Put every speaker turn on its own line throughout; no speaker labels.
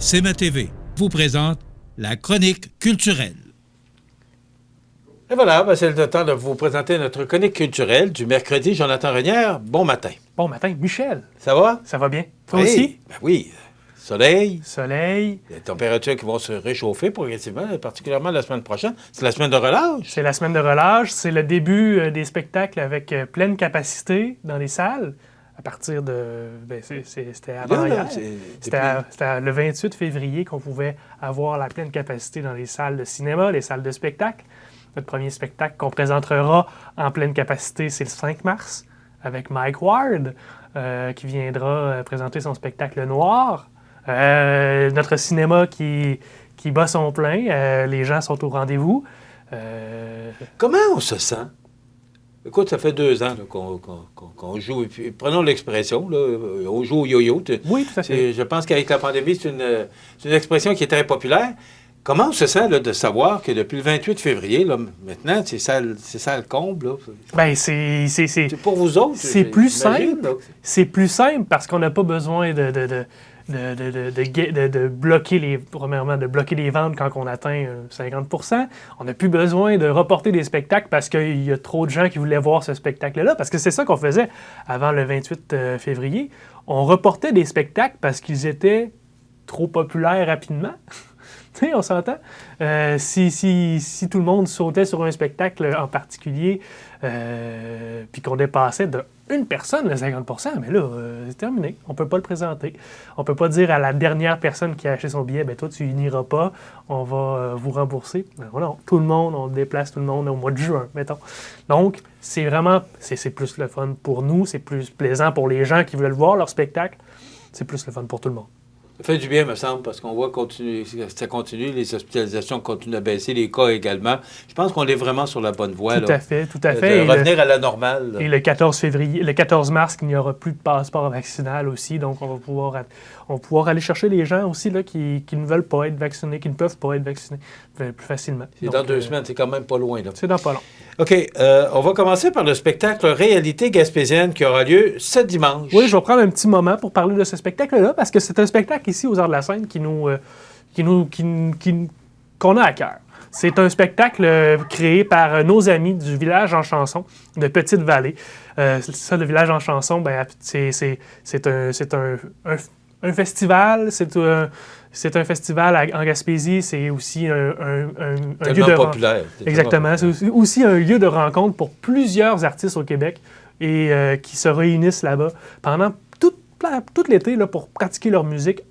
CMA-TV vous présente la chronique culturelle.
Et voilà, c'est le temps de vous présenter notre chronique culturelle du mercredi. Jonathan Renière, bon matin.
Bon matin, Michel.
Ça va?
Ça va bien. Toi
oui,
aussi?
Ben oui. Soleil.
Soleil.
Les températures qui vont se réchauffer progressivement, particulièrement la semaine prochaine. C'est la semaine de relâche.
C'est la semaine de relâche. C'est le début des spectacles avec pleine capacité dans les salles. À partir de... c'était avant hier. C'était le 28 février qu'on pouvait avoir la pleine capacité dans les salles de cinéma, les salles de spectacle. Notre premier spectacle qu'on présentera en pleine capacité, c'est le 5 mars, avec Mike Ward, qui viendra présenter son spectacle Noir. Notre cinéma qui bat son plein. Les gens sont au rendez-vous.
Comment on se sent? Écoute, ça fait 2 ans là, qu'on joue. Et puis, prenons l'expression, là, on joue au yo-yo.
Oui, tout à fait.
Je pense qu'avec la pandémie, c'est une expression qui est très populaire. Comment on se sent là, de savoir que depuis le 28 février, là, maintenant, c'est ça le comble? Là.
Bien, c'est
pour vous autres.
C'est plus simple.
Là.
C'est plus simple parce qu'on n'a pas besoin de bloquer les ventes quand on atteint 50 %. On n'a plus besoin de reporter des spectacles parce qu'il y a trop de gens qui voulaient voir ce spectacle-là. Parce que c'est ça qu'on faisait avant le 28 février. On reportait des spectacles parce qu'ils étaient trop populaires rapidement. Tu sais, on s'entend? Si tout le monde sautait sur un spectacle en particulier, puis qu'on dépassait de une personne le 50 %, mais là, c'est terminé. On ne peut pas le présenter. On ne peut pas dire à la dernière personne qui a acheté son billet, bien, toi, tu n'iras pas, on va vous rembourser. Non, tout le monde, on déplace tout le monde au mois de juin, mettons. Donc, c'est vraiment, c'est plus le fun pour nous, c'est plus plaisant pour les gens qui veulent voir leur spectacle, c'est plus le fun pour tout le monde.
Ça fait du bien, me semble, parce qu'on voit ça continue, les hospitalisations continuent à baisser, les cas également. Je pense qu'on est vraiment sur la bonne voie.
Tout à fait.
De revenir à la normale. Là.
Et le 14 mars, il n'y aura plus de passeport vaccinal aussi, donc on va pouvoir aller chercher les gens aussi là, qui ne veulent pas être vaccinés, qui ne peuvent pas être vaccinés plus facilement.
C'est dans 2 semaines, c'est quand même pas loin. Là.
C'est dans pas long.
OK, on va commencer par le spectacle Réalité gaspésienne qui aura lieu ce dimanche.
Oui, je vais prendre un petit moment pour parler de ce spectacle-là, parce que c'est un spectacle ici aux Arts de la Scène qu'on a à cœur. C'est un spectacle créé par nos amis du Village en chanson de Petite-Vallée. Ça, le Village en chanson, ben, c'est un festival, c'est un festival en Gaspésie, c'est aussi un lieu de
populaire.
Exactement, c'est aussi un lieu de rencontre pour plusieurs artistes au Québec et qui se réunissent là-bas pendant tout l'été là, pour pratiquer leur musique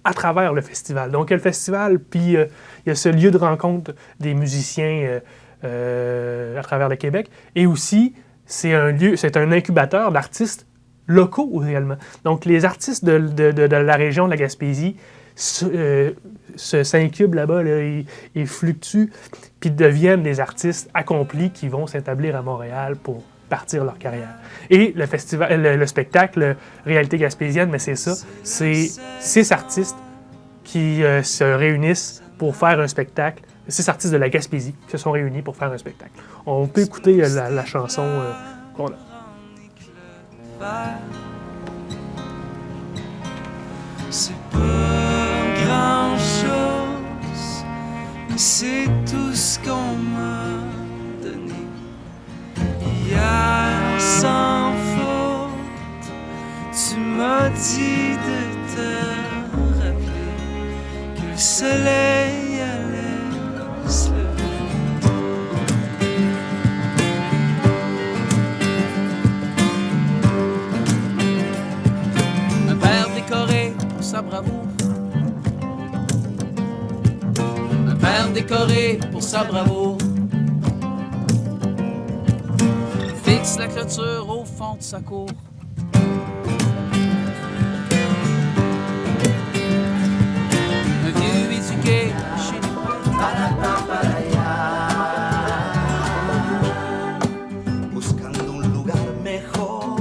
à travers le festival. Donc, il y a le festival, puis il y a ce lieu de rencontre des musiciens à travers le Québec. Et aussi, c'est un incubateur d'artistes locaux également. Donc, les artistes de la région de la Gaspésie s'incubent là-bas, là, ils fluctuent, puis deviennent des artistes accomplis qui vont s'établir à Montréal pour partir leur carrière. Et le festival, le spectacle Réalité gaspésienne, mais c'est ça, c'est 6 artistes qui se réunissent pour faire un spectacle. 6 artistes de la Gaspésie qui se sont réunis pour faire un spectacle. On peut écouter la chanson qu'on a.
C'est pas grand-chose, mais c'est tout ce qu'on m'a donné. Hier, sans faute, tu m'as dit de te rappeler que le soleil allait se lever. Un père décoré pour sa bravoure. Un père décoré pour sa bravoure. Fixe la clôture au fond de sa cour. Un vieux éduqué chez nous.
Buscando un lugar mejor.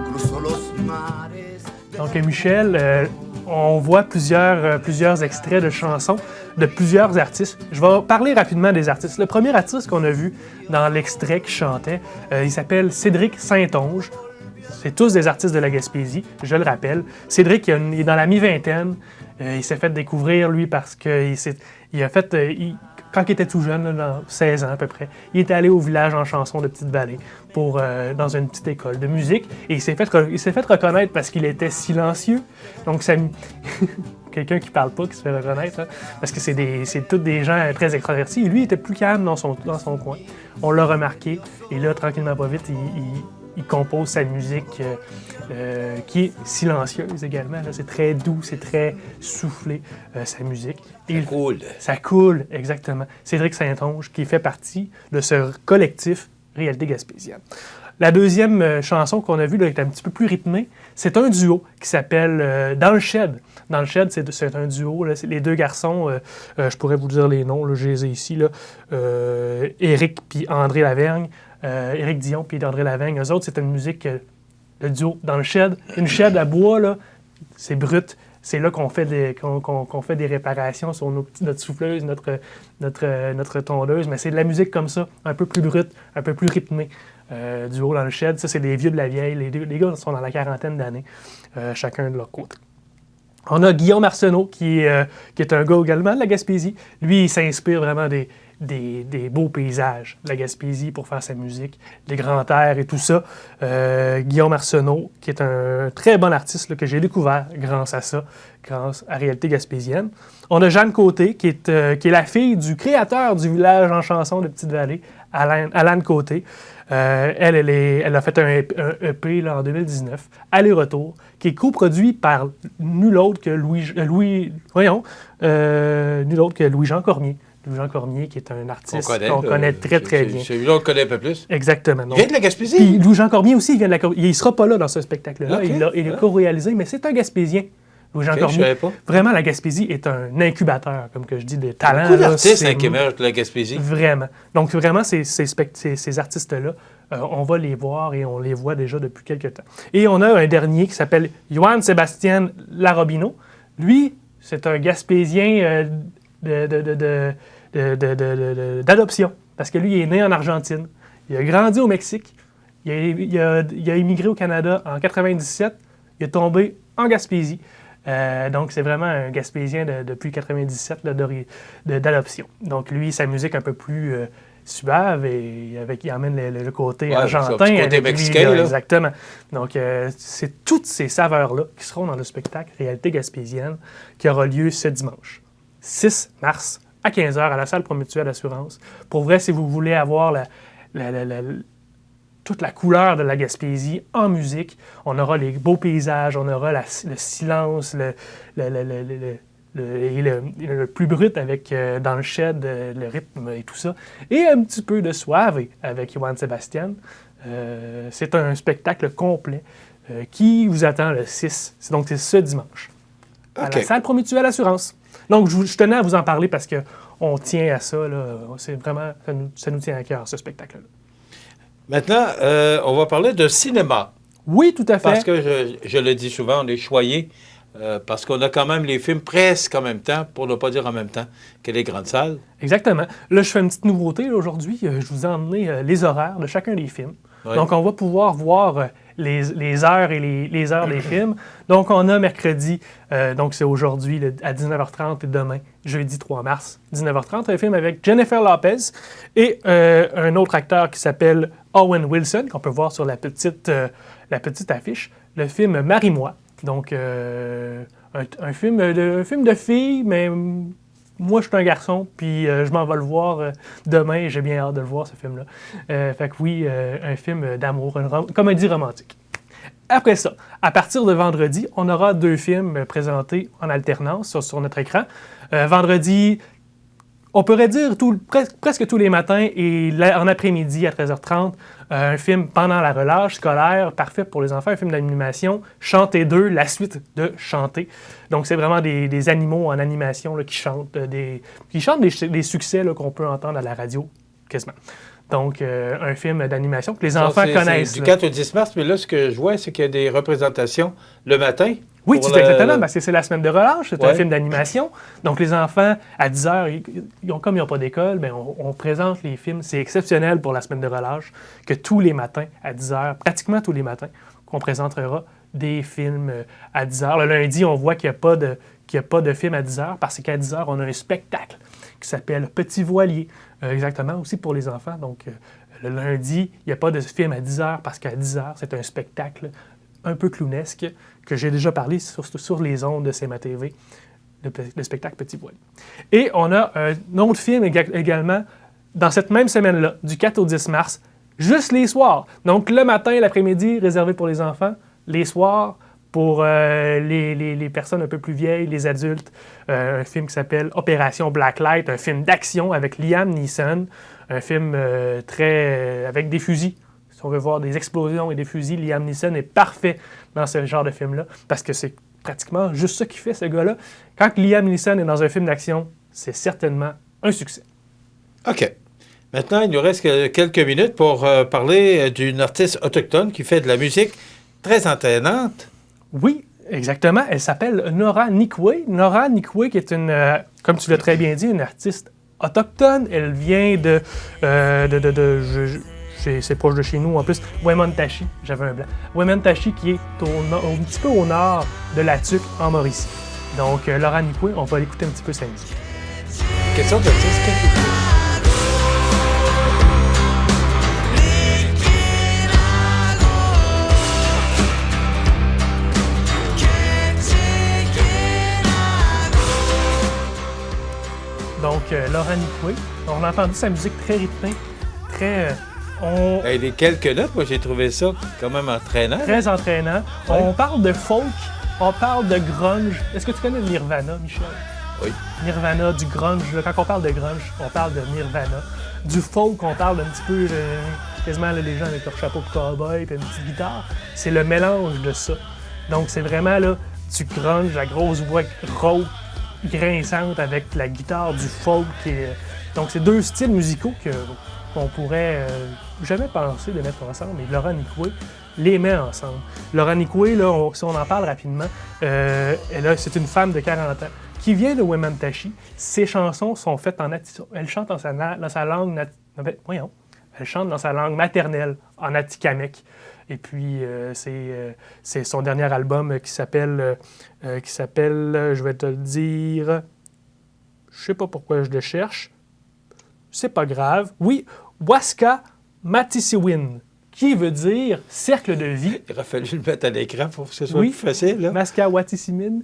Cruzo los mares.
Donc, Michel, on voit plusieurs extraits de chansons de plusieurs artistes. Je vais parler rapidement des artistes. Le premier artiste qu'on a vu dans l'extrait qui chantait, il s'appelle Cédric Saint-Onge. c'est tous des artistes de la Gaspésie, je le rappelle. Cédric, il est dans la mi-vingtaine. Il s'est fait découvrir, lui, parce que quand il était tout jeune, là, dans 16 ans à peu près, il était allé au village en chanson de Petite-Vallée dans une petite école de musique. Et il s'est fait reconnaître parce qu'il était silencieux. Donc, quelqu'un qui parle pas, qui se fait reconnaître, hein, parce que c'est tous des gens très extravertis. Et lui, il était plus calme dans son coin. On l'a remarqué. Et là, tranquillement, pas vite, il compose sa musique qui est silencieuse également. Là. C'est très doux, c'est très soufflé, sa musique. Et ça coule, exactement. Cédric Saint-Onge, qui fait partie de ce collectif Réalité Gaspésienne. La deuxième chanson qu'on a vue, là, est un petit peu plus rythmée. C'est un duo qui s'appelle Dans le Shed. Dans le Shed, c'est un duo. Là. Les deux garçons, je pourrais vous dire les noms, là, je les ai ici. Éric puis André Lavergne. Éric Dion puis André Lavergne. Eux autres, c'est une musique, le duo Dans le Shed. Une shed à bois, là, c'est brut. C'est là qu'on fait des réparations sur notre souffleuse, notre tondeuse. Mais c'est de la musique comme ça, un peu plus brute, un peu plus rythmée. Duo Dans le Shed, ça, c'est des vieux de la vieille. Les gars sont dans la quarantaine d'années, chacun de leur côté. On a Guillaume Arsenault, qui est un gars également de la Gaspésie. Lui, il s'inspire vraiment des beaux paysages de la Gaspésie pour faire sa musique, des grands airs et tout ça. Guillaume Arsenault, qui est un très bon artiste là, que j'ai découvert grâce à ça, grâce à Réalité Gaspésienne. On a Jeanne Côté, qui est la fille du créateur du village en chanson de Petite-Vallée, Alan Côté. Elle a fait un EP là, en 2019, Aller-retour, qui est coproduit par nul autre que Louis-Jean Cormier. Louis-Jean Cormier, qui est un artiste qu'on connaît très, très bien.
Celui-là, on le connaît un peu plus.
Exactement.
Il vient de la Gaspésie?
Puis Louis-Jean Cormier aussi, il vient de la Gaspésie. Il ne sera pas là dans ce spectacle-là.
Okay.
Il a co-réalisé, mais c'est un Gaspésien. Louis-Jean Cormier.
Je savais pas.
Vraiment, la Gaspésie est un incubateur, comme que je dis, de talents.
Beaucoup d'artistes qui émergent de la Gaspésie.
Vraiment. Donc, vraiment, ces artistes-là, on va les voir et on les voit déjà depuis quelques temps. Et on a un dernier qui s'appelle Johann Sébastien Larobino. Lui, c'est un Gaspésien d'adoption, parce que lui, il est né en Argentine. Il a grandi au Mexique. Il a immigré au Canada en 97. Il est tombé en Gaspésie. Donc, c'est vraiment un Gaspésien depuis 97 d'adoption. Donc, lui, sa musique un peu plus suave et il amène le côté argentin.
Le côté mexicain. Là.
Exactement. Donc, c'est toutes ces saveurs-là qui seront dans le spectacle Réalité Gaspésienne qui aura lieu ce dimanche, 6 mars, à 15h, à la salle Promutuelle Assurance. Pour vrai, si vous voulez avoir toute la couleur de la Gaspésie en musique, on aura les beaux paysages, on aura le silence, le plus brut avec Dans le Shed, le rythme et tout ça, et un petit peu de suave avec Johann Sébastien. C'est un spectacle complet qui vous attend le 6. Donc, c'est ce dimanche, à la salle Promutuelle Assurance. Donc, je tenais à vous en parler parce qu'on tient à ça. Là. C'est vraiment, ça nous tient à cœur, ce spectacle-là.
Maintenant, on va parler de cinéma.
Oui, tout à fait.
Parce que, je le dis souvent, on est choyé parce qu'on a quand même les films presque en même temps, pour ne pas dire en même temps, que les grandes salles.
Exactement. Là, je fais une petite nouveauté là, aujourd'hui. Je vous ai emmené les horaires de chacun des films. Oui. Donc, on va pouvoir voir les heures et les heures des films. Donc, on a mercredi, donc c'est aujourd'hui à 19h30 et demain, jeudi 3 mars, 19h30, un film avec Jennifer Lopez et un autre acteur qui s'appelle Owen Wilson, qu'on peut voir sur la petite affiche, le film Marie-moi. Donc, un film de filles, mais moi, je suis un garçon, puis je m'en vais le voir demain, et j'ai bien hâte de le voir, ce film-là. Fait que oui, un film d'amour, une comédie romantique. Après ça, à partir de vendredi, on aura 2 films présentés en alternance sur notre écran. Vendredi, on pourrait dire presque tous les matins et en après-midi à 13h30, un film pendant la relâche scolaire, parfait pour les enfants, un film d'animation, Chanter 2, la suite de Chanter. Donc, c'est vraiment des animaux en animation là, qui chantent des succès là, qu'on peut entendre à la radio, quasiment. Donc, un film d'animation que les enfants connaissent.
C'est du 4 au 10 mars, mais là, ce que je vois, c'est qu'il y a des représentations le matin.
Oui, tout exactement. Parce que c'est la semaine de relâche, c'est un film d'animation. Donc, les enfants, à 10 h, comme ils n'ont pas d'école, bien, on présente les films. C'est exceptionnel pour la semaine de relâche que tous les matins, à 10 h, pratiquement tous les matins, qu'on présentera des films à 10 heures. Le lundi, on voit qu'il n'y a pas de film à 10 heures parce qu'à 10 heures, on a un spectacle qui s'appelle Petit Voilier, exactement, aussi pour les enfants. Donc, le lundi, il n'y a pas de film à 10 heures parce qu'à 10 heures, c'est un spectacle un peu clownesque que j'ai déjà parlé sur les ondes de CMA TV, le spectacle Petit Voilier. Et on a un autre film également dans cette même semaine-là, du 4 au 10 mars, juste les soirs. Donc, le matin et l'après-midi, réservé pour les enfants. Les soirs, pour les personnes un peu plus vieilles, les adultes, un film qui s'appelle Opération Blacklight, un film d'action avec Liam Neeson, un film avec des fusils. Si on veut voir des explosions et des fusils, Liam Neeson est parfait dans ce genre de film-là, parce que c'est pratiquement juste ça qu'il fait, ce gars-là. Quand Liam Neeson est dans un film d'action, c'est certainement un succès.
OK. Maintenant, il nous reste quelques minutes pour parler d'une artiste autochtone qui fait de la musique très entraînante.
Oui, exactement. Elle s'appelle Nora Nikwe. Nora Nikwe, qui est comme tu l'as très bien dit, une artiste autochtone. Elle vient c'est proche de chez nous en plus, Wemontachi, j'avais un blanc. Wemontachi qui est un petit peu au nord de la Tuque, en Mauricie. Donc, Nora Nikwe, on va l'écouter un petit peu sa musique.
Quelle sorte d'artiste qu'elle fait?
Donc, Nora Nikwe, on a entendu sa musique très rythmée, très...
Les quelques notes, moi j'ai trouvé ça quand même entraînant.
Très entraînant. Ouais. On parle de folk, on parle de grunge. Est-ce que tu connais Nirvana, Michel?
Oui.
Nirvana, du grunge. Quand on parle de grunge, on parle de Nirvana. Du folk, on parle d'un petit peu quasiment les gens avec leur chapeau de cowboy et une petite guitare. C'est le mélange de ça. Donc c'est vraiment là, du grunge, la grosse voix rauque, grinçante avec la guitare du folk. Donc c'est deux styles musicaux qu'on pourrait jamais penser de mettre ensemble, mais Nora Nikwe les met ensemble. Nora Nikwe, là, si on en parle rapidement, c'est une femme de 40 ans qui vient de Wemontachi. Ses chansons sont faites elle chante dans sa langue... Elle chante dans sa langue maternelle, en Atikamekw. Et puis, c'est son dernier album qui s'appelle, je vais te le dire, je sais pas pourquoi je le cherche, c'est pas grave. Oui, Waska Matisiwin, qui veut dire cercle de vie.
Il aurait fallu le mettre à l'écran pour que ce soit plus facile. Là.
Waska Matisiwin,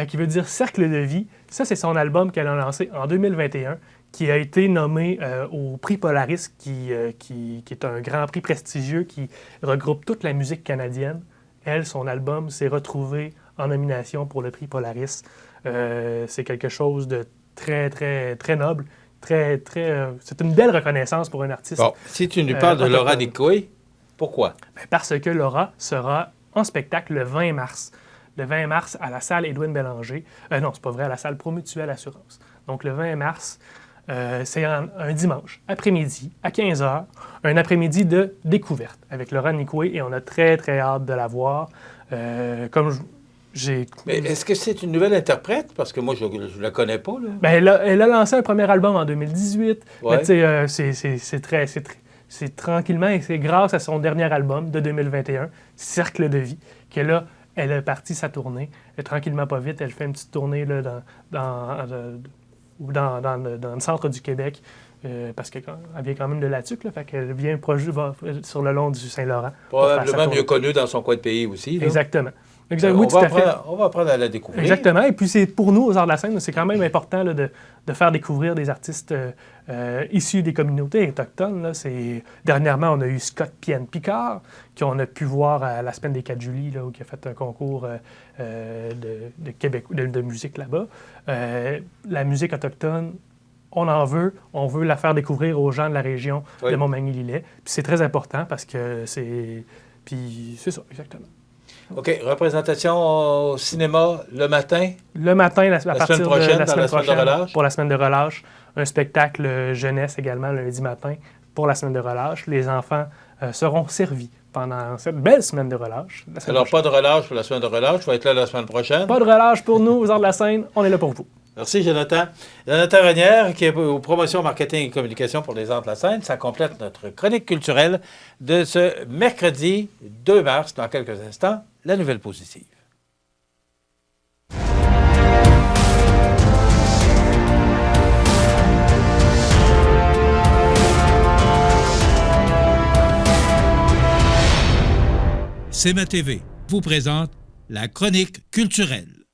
qui veut dire cercle de vie. Ça, c'est son album qu'elle a lancé en 2021, qui a été nommé au prix Polaris, qui est un grand prix prestigieux qui regroupe toute la musique canadienne. Elle, son album s'est retrouvé en nomination pour le prix Polaris. C'est quelque chose de très, très, très noble. C'est une belle reconnaissance pour un artiste.
Bon, si tu nous parles de Nora Nikwe, pourquoi?
Parce que Nora sera en spectacle le 20 mars. Le 20 mars à la salle Édouine Bélanger. Non, c'est pas vrai, à la salle Promutuelle Assurance. Donc le 20 mars, c'est un dimanche, après-midi, à 15h, un après-midi de découverte avec Nora Nikwe et on a très, très hâte de la voir. Mais
est-ce que c'est une nouvelle interprète? Parce que moi, je ne la connais pas. Là.
Ben, elle a lancé un premier album en 2018. Ouais. Mais c'est tranquillement et c'est grâce à son dernier album de 2021, Cercle de vie, que là, elle a parti sa tournée. Et tranquillement, pas vite, elle fait une petite tournée là, dans le centre du Québec. Parce qu'elle vient quand même de la Tuque, fait qu'elle vient sur le long du Saint-Laurent.
Probablement mieux connue dans son coin de pays aussi. Là.
Exactement.
Oui, tout à fait. On va apprendre à la découvrir.
Exactement. Et puis, c'est pour nous, aux Arts de la scène, c'est quand même important là, de faire découvrir des artistes issus des communautés autochtones. Là. Dernièrement, on a eu Scott Pienne-Picard, qu'on a pu voir à la semaine des 4 juillet, là, où il a fait un concours de Québec, de musique là-bas. La musique autochtone, on veut la faire découvrir aux gens de la région de Montmagny-Lillet. Puis c'est très important parce que c'est... Puis c'est ça, exactement.
OK. Représentation au cinéma le matin?
Le matin, à partir
semaine prochaine,
de la semaine prochaine,
de relâche?
Pour la semaine de relâche. Un spectacle jeunesse également, lundi matin, pour la semaine de relâche. Les enfants seront servis pendant cette belle semaine de relâche.
Alors, pas de relâche pour la semaine de relâche. Je vais être là la semaine prochaine.
Pas de relâche pour nous, aux Arts de la scène. On est là pour vous.
Merci, Jonathan. Jonathan Renière, qui est aux promotions marketing et communication pour les Arts de la scène. Ça complète notre chronique culturelle de ce mercredi 2 mars. Dans quelques instants, la nouvelle positive.
CMA TV vous présente la chronique culturelle.